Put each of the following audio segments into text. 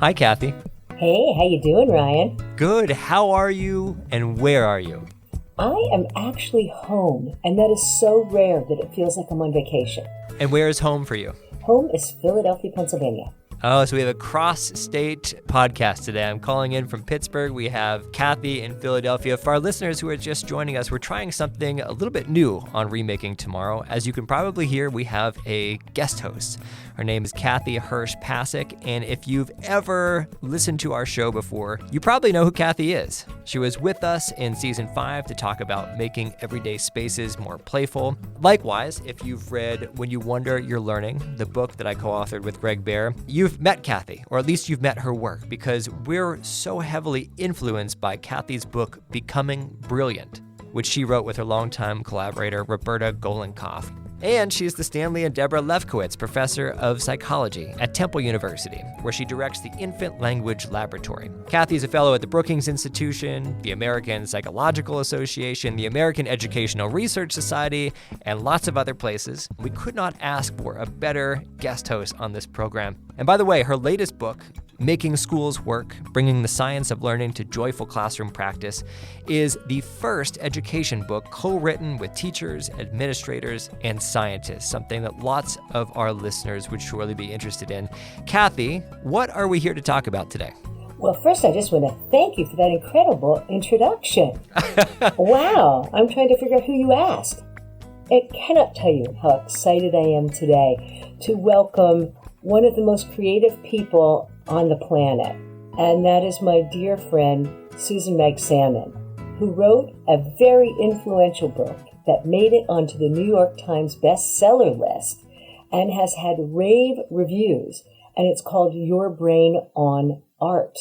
Hi, Kathy. Hey, how you doing, Ryan? Good. How are you and where are you? I am actually home, and that is so rare that it feels like I'm on vacation. And where is home for you? Home is Philadelphia, Pennsylvania. Oh, so we have a cross-state podcast today. I'm calling in from Pittsburgh. We have Kathy in Philadelphia. For our listeners who are just joining us, we're trying something a little bit new on Remaking Tomorrow. As you can probably hear, we have a guest host. Her name is Kathy Hirsch-Pasek, and if you've ever listened to our show before, you probably know who Kathy is. She was with us in Season 5 to talk about making everyday spaces more playful. Likewise, if you've read When You Wonder, You're Learning, the book that I co-authored with Greg Bear, you've met Kathy, or at least you've met her work, because we're so heavily influenced by Kathy's book, Becoming Brilliant, which she wrote with her longtime collaborator, Roberta Golenkoff. And she's the Stanley and Deborah Lefkowitz Professor of Psychology at Temple University, where she directs the Infant Language Laboratory. Kathy is a fellow at the Brookings Institution, the American Psychological Association, the American Educational Research Society, and lots of other places. We could not ask for a better guest host on this program. And by the way, her latest book, Making Schools Work, Bringing the Science of Learning to Joyful Classroom Practice, is the first education book co-written with teachers, administrators, and scientists, something that lots of our listeners would surely be interested in. Kathy, what are we here to talk about today? Well, first, I just want to thank you for that incredible introduction. Wow, I'm trying to figure out who you asked. I cannot tell you how excited I am today to welcome one of the most creative people on the planet, and that is my dear friend Susan Magsamen, who wrote a very influential book that made it onto the New York Times bestseller list and has had rave reviews, and it's called Your Brain on Art.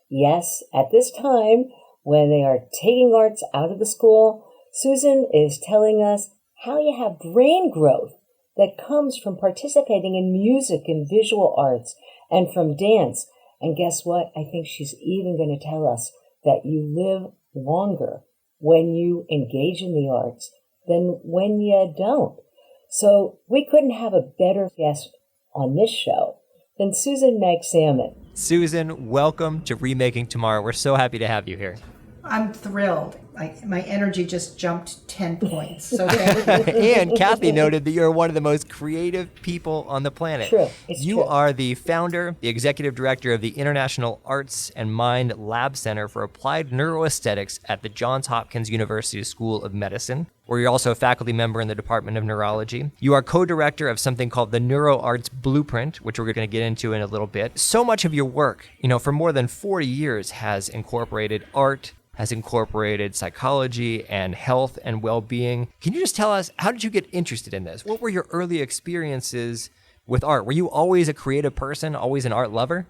Yes, at this time, when they are taking arts out of the school, Susan is telling us how you have brain growth that comes from participating in music and visual arts and from dance. And guess what? I think she's even going to tell us that you live longer when you engage in the arts than when you don't. So we couldn't have a better guest on this show than Susan Magsamen. Susan, welcome to Remaking Tomorrow. We're so happy to have you here. I'm thrilled. My energy just jumped 10 points. So And Kathy noted that you're one of the most creative people on the planet. True. You are the founder, the executive director of the International Arts and Mind Lab Center for Applied Neuroaesthetics at the Johns Hopkins University School of Medicine, where you're also a faculty member in the Department of Neurology. You are co-director of something called the NeuroArts Blueprint, which we're going to get into in a little bit. So much of your work, for more than 40 years has incorporated art, has incorporated psychology and health and well-being. Can you just tell us, how did you get interested in this? What were your early experiences with art? Were you always a creative person, always an art lover?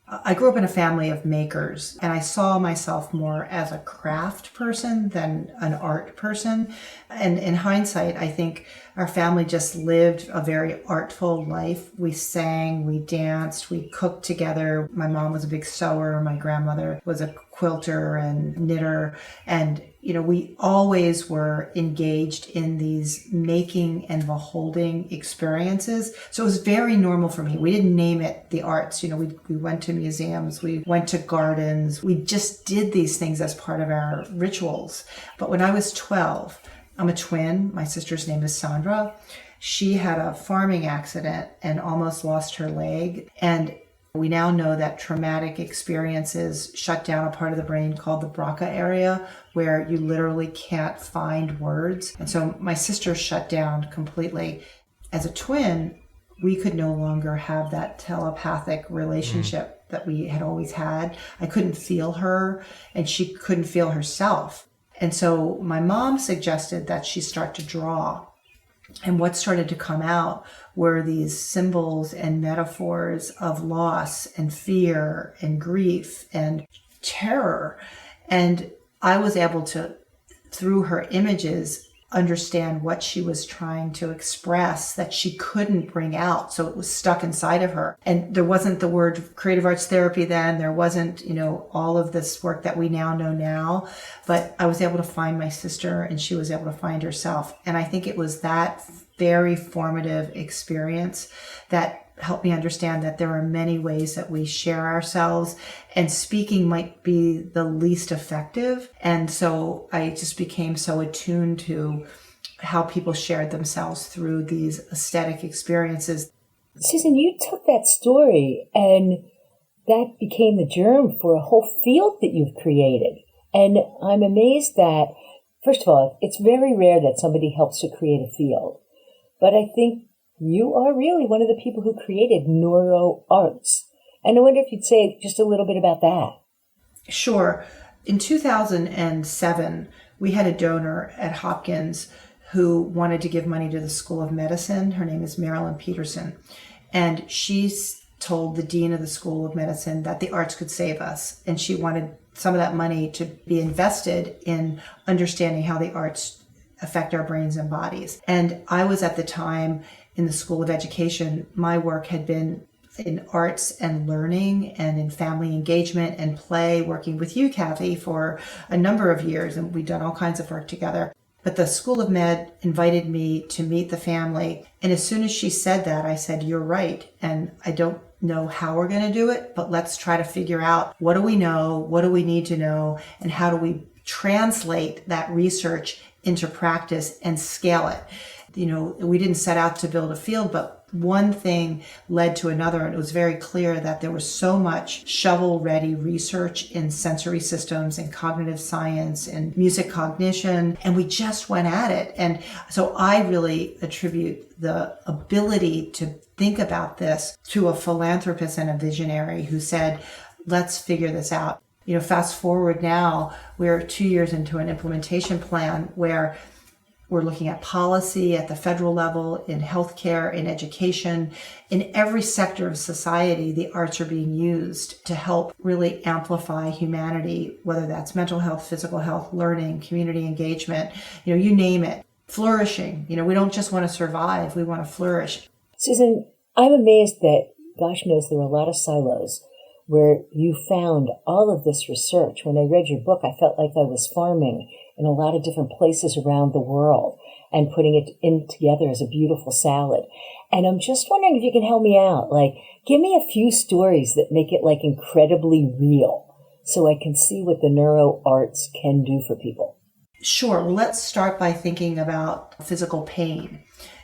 I grew up in a family of makers, and I saw myself more as a craft person than an art person. And in hindsight, I think our family just lived a very artful life. We sang, we danced, we cooked together. My mom was a big sewer. My grandmother was a quilter and knitter. And, we always were engaged in these making and beholding experiences. So it was very normal for me. We didn't name it the arts. We went to museums, we went to gardens. We just did these things as part of our rituals. But when I was 12, I'm a twin. My sister's name is Sandra. She had a farming accident and almost lost her leg. And we now know that traumatic experiences shut down a part of the brain called the Broca area, where you literally can't find words. And so my sister shut down completely. As a twin, we could no longer have that telepathic relationship that we had always had. I couldn't feel her, and she couldn't feel herself. And so my mom suggested that she start to draw. And what started to come out were these symbols and metaphors of loss and fear and grief and terror. And I was able to, through her images, understand what she was trying to express that she couldn't bring out. So it was stuck inside of her. And there wasn't the word creative arts therapy then. There wasn't, all of this work that we now know now. But I was able to find my sister and she was able to find herself. And I think it was that very formative experience that helped me understand that there are many ways that we share ourselves, and speaking might be the least effective. And so I just became so attuned to how people shared themselves through these aesthetic experiences. Susan, you took that story and that became the germ for a whole field that you've created. And I'm amazed that, first of all, it's very rare that somebody helps to create a field. But I think you are really one of the people who created neuroarts. And I wonder if you'd say just a little bit about that. Sure. In 2007, we had a donor at Hopkins who wanted to give money to the School of Medicine. Her name is Marilyn Peterson. And she's told the dean of the School of Medicine that the arts could save us. And she wanted some of that money to be invested in understanding how the arts affect our brains and bodies. And I was at the time in the School of Education. My work had been in arts and learning and in family engagement and play, working with you, Kathy, for a number of years. And we'd done all kinds of work together. But the School of Med invited me to meet the family. And as soon as she said that, I said, you're right. And I don't know how we're going to do it, but let's try to figure out, what do we know? What do we need to know? And how do we translate that research into practice and scale it? You know, we didn't set out to build a field, but one thing led to another, and it was very clear that there was so much shovel-ready research in sensory systems and cognitive science and music cognition, and we just went at it. And so I really attribute the ability to think about this to a philanthropist and a visionary who said, let's figure this out. You know, fast forward now, we're 2 years into an implementation plan where we're looking at policy at the federal level, in healthcare, in education, in every sector of society. The arts are being used to help really amplify humanity, whether that's mental health, physical health, learning, community engagement, you know, you name it. Flourishing. You know, we don't just want to survive, we want to flourish. Susan, I'm amazed that, gosh knows, there are a lot of silos where you found all of this research. When I read your book, I felt like I was farming in a lot of different places around the world and putting it in together as a beautiful salad. And I'm just wondering if you can help me out. Like, give me a few stories that make it like incredibly real so I can see what the neuro arts can do for people. Sure. Well, let's start by thinking about physical pain.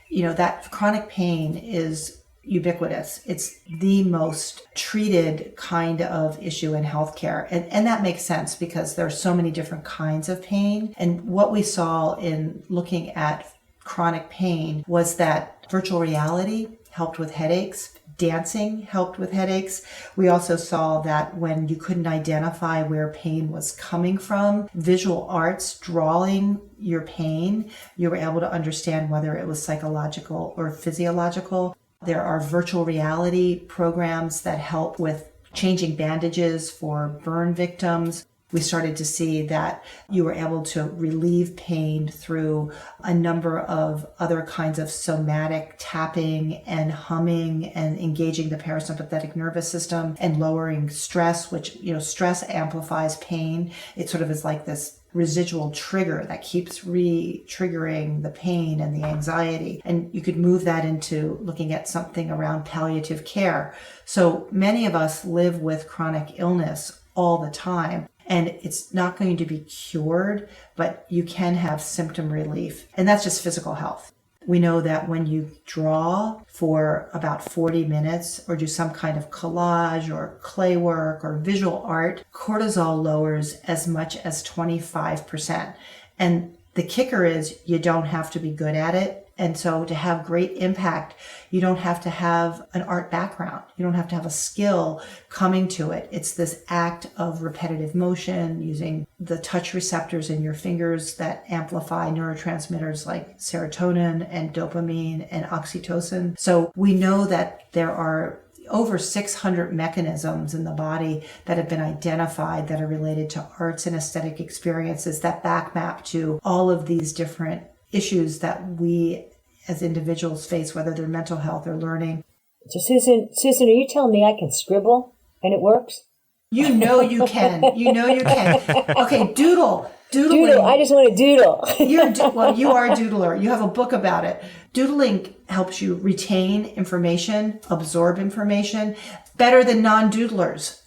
You know, that chronic pain is ubiquitous. It's the most treated kind of issue in healthcare. And that makes sense because there are so many different kinds of pain. And what we saw in looking at chronic pain was that virtual reality helped with headaches. Dancing helped with headaches. We also saw that when you couldn't identify where pain was coming from, visual arts, drawing your pain, you were able to understand whether it was psychological or physiological. There are virtual reality programs that help with changing bandages for burn victims. We started to see that you were able to relieve pain through a number of other kinds of somatic tapping and humming and engaging the parasympathetic nervous system and lowering stress, which, you know, stress amplifies pain. It sort of is like this residual trigger that keeps re-triggering the pain and the anxiety. And you could move that into looking at something around palliative care. So many of us live with chronic illness all the time. And it's not going to be cured, but you can have symptom relief. And that's just physical health. We know that when you draw for about 40 minutes or do some kind of collage or clay work or visual art, cortisol lowers as much as 25%. And the kicker is you don't have to be good at it. And so to have great impact, you don't have to have an art background. You don't have to have a skill coming to it. It's this act of repetitive motion using the touch receptors in your fingers that amplify neurotransmitters like serotonin and dopamine and oxytocin. So we know that there are over 600 mechanisms in the body that have been identified that are related to arts and aesthetic experiences that back map to all of these different issues that we as individuals face, whether they're mental health or learning. So Susan, are you telling me I can scribble and it works? You know you can. You know you can. Okay, doodle. Doodle. I just want to doodle. Well, you are a doodler. You have a book about it. Doodling helps you retain information, absorb information better than non-doodlers.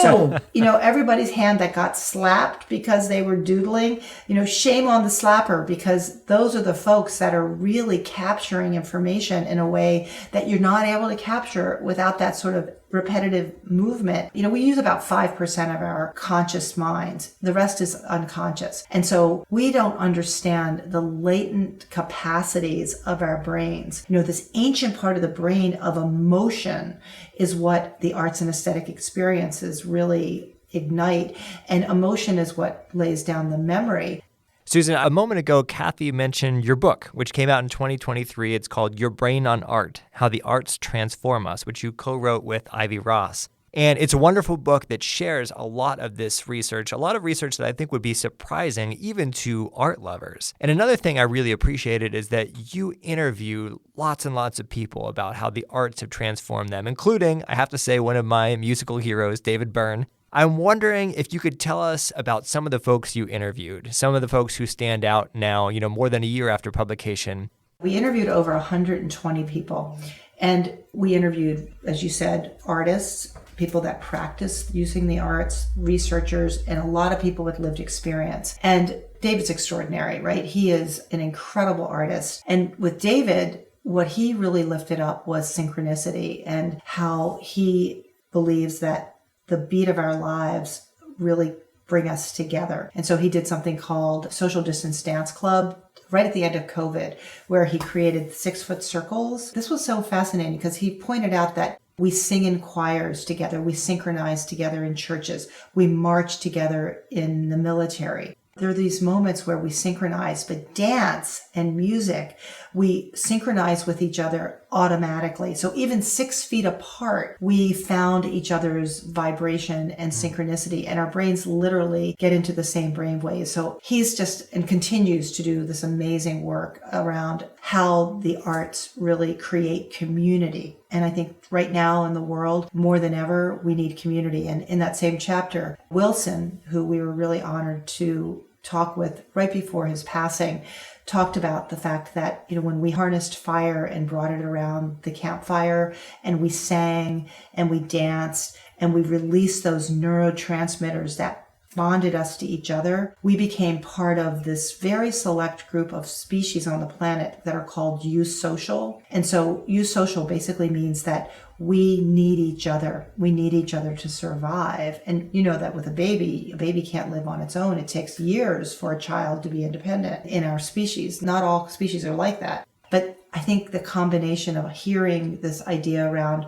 So, everybody's hand that got slapped because they were doodling, shame on the slapper, because those are the folks that are really capturing information in a way that you're not able to capture without that sort of repetitive movement. We use about 5% of our conscious minds. The rest is unconscious. And so we don't understand the latent capacities of our brains. This ancient part of the brain of emotion is what the arts and aesthetic experiences really ignite. And emotion is what lays down the memory. Susan, a moment ago, Kathy mentioned your book, which came out in 2023. It's called Your Brain on Art, How the Arts Transform Us, which you co-wrote with Ivy Ross. And it's a wonderful book that shares a lot of this research, a lot of research that I think would be surprising even to art lovers. And another thing I really appreciated is that you interview lots and lots of people about how the arts have transformed them, including, I have to say, one of my musical heroes, David Byrne. I'm wondering if you could tell us about some of the folks you interviewed, some of the folks who stand out now, more than a year after publication. We interviewed over 120 people. And we interviewed, as you said, artists, people that practice using the arts, researchers, and a lot of people with lived experience. And David's extraordinary, right? He is an incredible artist. And with David, what he really lifted up was synchronicity and how he believes that the beat of our lives really bring us together. And so he did something called Social Distance Dance Club right at the end of COVID, where he created 6-foot circles. This was so fascinating because he pointed out that we sing in choirs together, we synchronize together in churches, we march together in the military. There are these moments where we synchronize, but dance and music, we synchronize with each other automatically. So even 6 feet apart, we found each other's vibration and synchronicity, and our brains literally get into the same brain waves. So he's just and continues to do this amazing work around how the arts really create community. And I think right now in the world, more than ever, we need community. And in that same chapter, Wilson, who we were really honored to talk with right before his passing, talked about the fact that, when we harnessed fire and brought it around the campfire and we sang and we danced and we released those neurotransmitters that bonded us to each other, we became part of this very select group of species on the planet that are called eusocial. And so eusocial basically means that we need each other. We need each other to survive. And you know that with a baby can't live on its own. It takes years for a child to be independent in our species. Not all species are like that. But I think the combination of hearing this idea around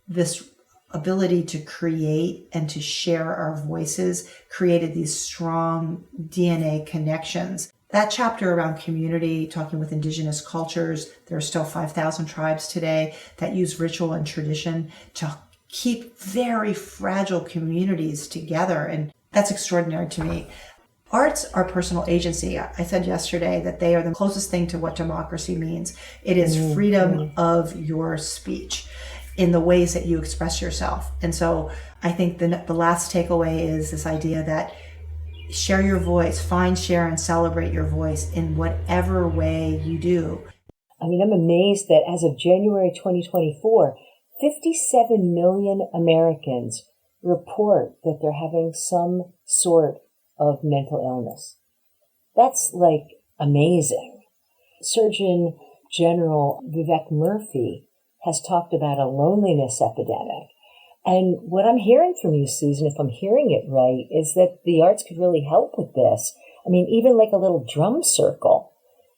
this ability to create and to share our voices created these strong DNA connections. That chapter around community, talking with indigenous cultures, there are still 5,000 tribes today that use ritual and tradition to keep very fragile communities together. And that's extraordinary to me. Arts are personal agency. I said yesterday that they are the closest thing to what democracy means. It is freedom of your speech in the ways that you express yourself. And so I think the last takeaway is this idea that share your voice, find, share, and celebrate your voice in whatever way you do. I'm amazed that as of January 2024, 57 million Americans report that they're having some sort of mental illness. That's amazing. Surgeon General Vivek Murthy has talked about a loneliness epidemic. And what I'm hearing from you, Susan, if I'm hearing it right, is that the arts could really help with this. Even a little drum circle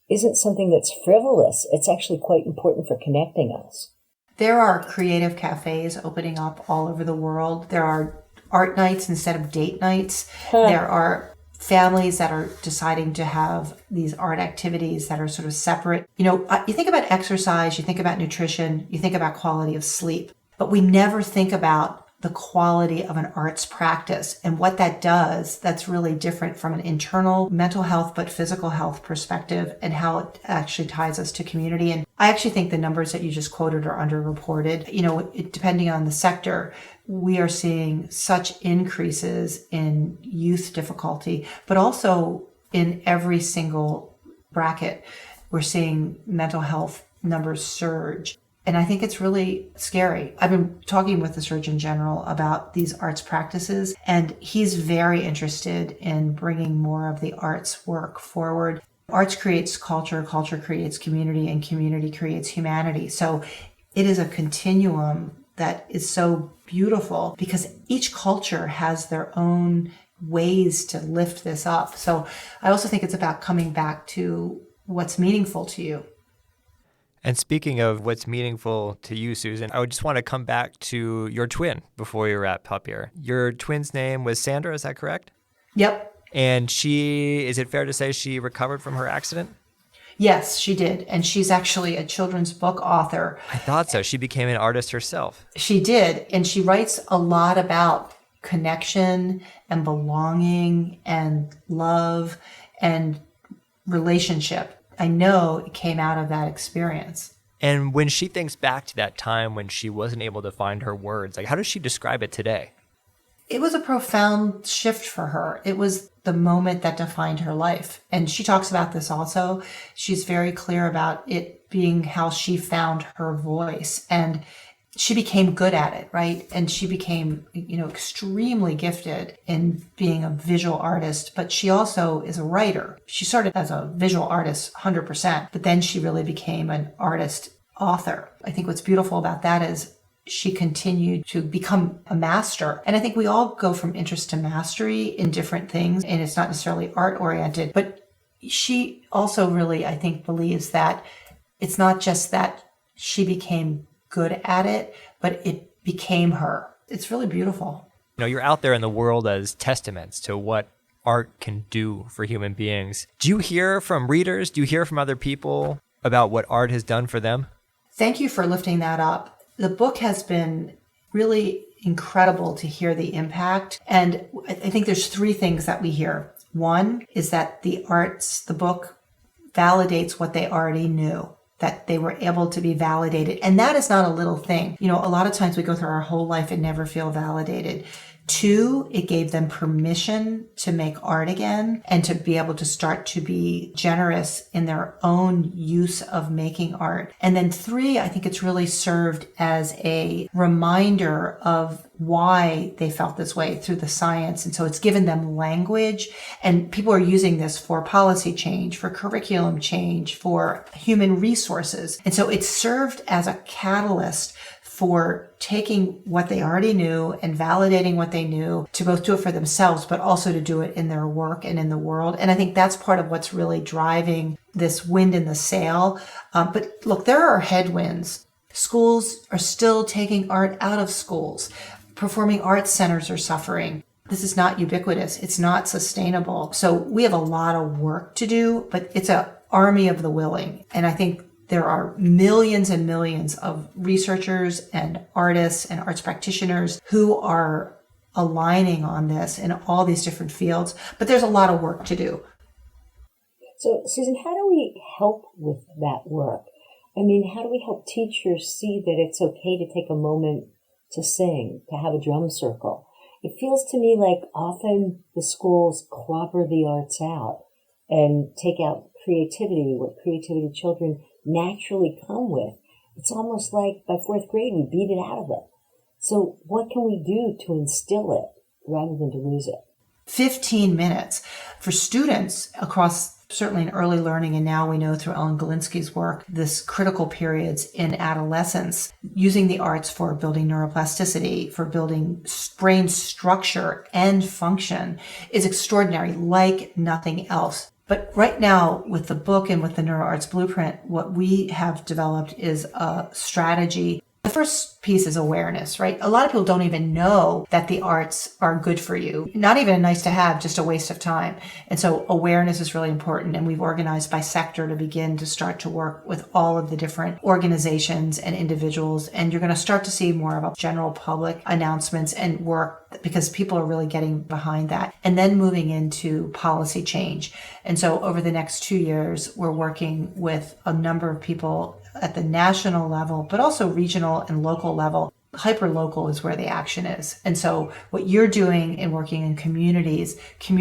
isn't something that's frivolous. It's actually quite important for connecting us. There are creative cafes opening up all over the world. There are art nights instead of date nights. There are families that are deciding to have these art activities that are sort of separate. You think about exercise, you think about nutrition, you think about quality of sleep, but we never think about the quality of an arts practice and what that does. That's really different from an internal mental health, but physical health perspective, and how it actually ties us to community. And I actually think the numbers that you just quoted are underreported. Depending on the sector, we are seeing such increases in youth difficulty, but also in every single bracket, we're seeing mental health numbers surge. And I think it's really scary. I've been talking with the Surgeon General about these arts practices, and he's very interested in bringing more of the arts work forward. Arts creates culture, culture creates community, and community creates humanity. So it is a continuum that is so beautiful because each culture has their own ways to lift this up. So I also think it's about coming back to what's meaningful to you. And speaking of what's meaningful to you, Susan, I would just want to come back to your twin before we wrap up here. Your twin's name was Sandra, is that correct? Yep. And is it fair to say she recovered from her accident? Yes, she did. And she's actually a children's book author. I thought so. She became an artist herself. She did. And she writes a lot about connection and belonging and love and relationship. I know it came out of that experience. And when she thinks back to that time when she wasn't able to find her words, like how does she describe it today? It was a profound shift for her. It was the moment that defined her life. And she talks about this also. She's very clear about it being how she found her voice. And she became good at it, right? And she became, extremely gifted in being a visual artist, but she also is a writer. She started as a visual artist 100%, but then she really became an artist author. I think what's beautiful about that is she continued to become a master. And I think we all go from interest to mastery in different things, and it's not necessarily art oriented, but she also really, I think, believes that it's not just that she became good at it, but it became her. It's really beautiful. You're out there in the world as testaments to what art can do for human beings. Do you hear from readers? Do you hear from other people about what art has done for them? Thank you for lifting that up. The book has been really incredible to hear the impact. And I think there's three things that we hear. One is that the book validates what they already knew, that they were able to be validated. And that is not a little thing. A lot of times we go through our whole life and never feel validated. Two, it gave them permission to make art again and to be able to start to be generous in their own use of making art. And then three, I think it's really served as a reminder of why they felt this way through the science. And so it's given them language, and people are using this for policy change, for curriculum change, for human resources. And so it's served as a catalyst for taking what they already knew and validating what they knew to both do it for themselves, but also to do it in their work and in the world. And I think that's part of what's really driving this wind in the sail. But look, there are headwinds. Schools are still taking art out of schools. Performing arts centers are suffering. This is not ubiquitous. It's not sustainable. So we have a lot of work to do, but it's an army of the willing. And I think there are millions and millions of researchers and artists and arts practitioners who are aligning on this in all these different fields, but there's a lot of work to do. So, Susan, how do we help with that work? I mean, how do we help teachers see that it's okay to take a moment to sing, to have a drum circle? It feels to me like often the schools clobber the arts out and take out creativity, what creativity children naturally come with. It's almost like by fourth grade we beat it out of them. So what can we do to instill it rather than to lose it? 15 minutes for students across certainly in early learning, and now we know through Ellen Galinsky's work, this critical periods in adolescence, using the arts for building neuroplasticity, for building brain structure and function is extraordinary, like nothing else. But right now, with the book and with the NeuroArts Blueprint, what we have developed is a strategy. The first piece is awareness, right? A lot of people don't even know that the arts are good for you. Not even a nice to have, just a waste of time. And so awareness is really important. And we've organized by sector to begin to start to work with all of the different organizations and individuals. And you're going to start to see more of a general public announcements and work because people are really getting behind that. And then moving into policy change. And so over the next 2 years, we're working with a number of people at the national level, but also regional and local level. hyperlocal is where the action is. And so what you're doing in working in communities can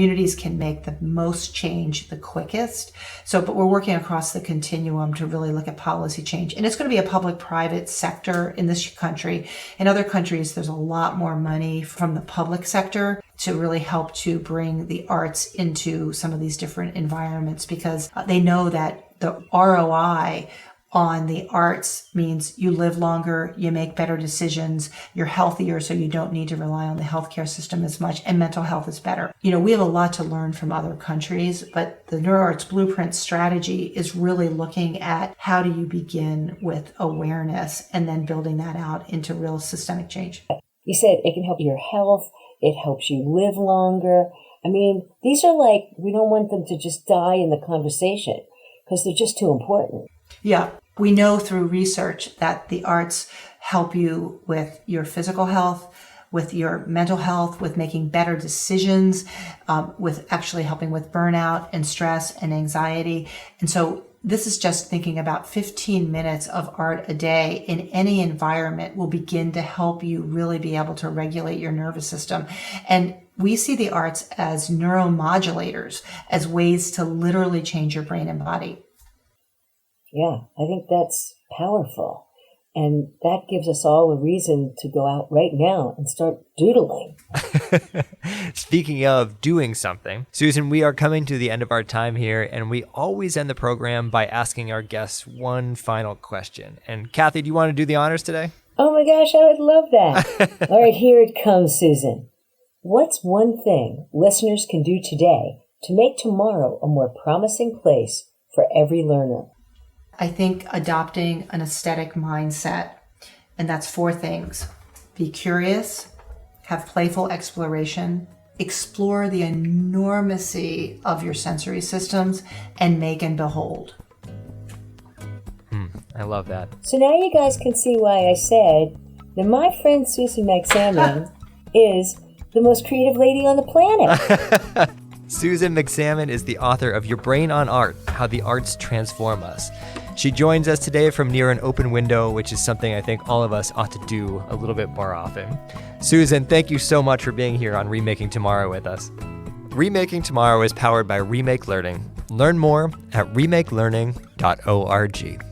make the most change the quickest. So, but we're working across the continuum to really look at policy change. And it's going to be a public-private sector in this country. In other countries, there's a lot more money from the public sector to really help to bring the arts into some of these different environments, because they know that the ROI on the arts means you live longer, you make better decisions, you're healthier, so you don't need to rely on the healthcare system as much, and mental health is better. You know, we have a lot to learn from other countries, but the NeuroArts Blueprint strategy is really looking at how do you begin with awareness and then building that out into real systemic change. You said it can help your health, it helps you live longer. I mean, these are like, we don't want them to just die in the conversation because they're just too important. Yeah, we know through research that the arts help you with your physical health, with your mental health, with making better decisions, with actually helping with burnout and stress and anxiety. And so this is just thinking about 15 minutes of art a day in any environment will begin to help you really be able to regulate your nervous system. And we see the arts as neuromodulators, as ways to literally change your brain and body. Yeah, I think that's powerful. And that gives us all a reason to go out right now and start doodling. Speaking of doing something, Susan, we are coming to the end of our time here, and we always end the program by asking our guests one final question. And Kathy, do you want to do the honors today? Oh my gosh, I would love that. All right, here it comes, Susan. What's one thing listeners can do today to make tomorrow a more promising place for every learner? I think adopting an aesthetic mindset, and that's 4 things. Be curious, have playful exploration, explore the enormity of your sensory systems, and make and behold. I love that. So now you guys can see why I said that my friend Susan Magsamen is the most creative lady on the planet. Susan Magsamen is the author of Your Brain on Art, How the Arts Transform Us. She joins us today from near an open window, which is something I think all of us ought to do a little bit more often. Susan, thank you so much for being here on Remaking Tomorrow with us. Remaking Tomorrow is powered by Remake Learning. Learn more at remakelearning.org.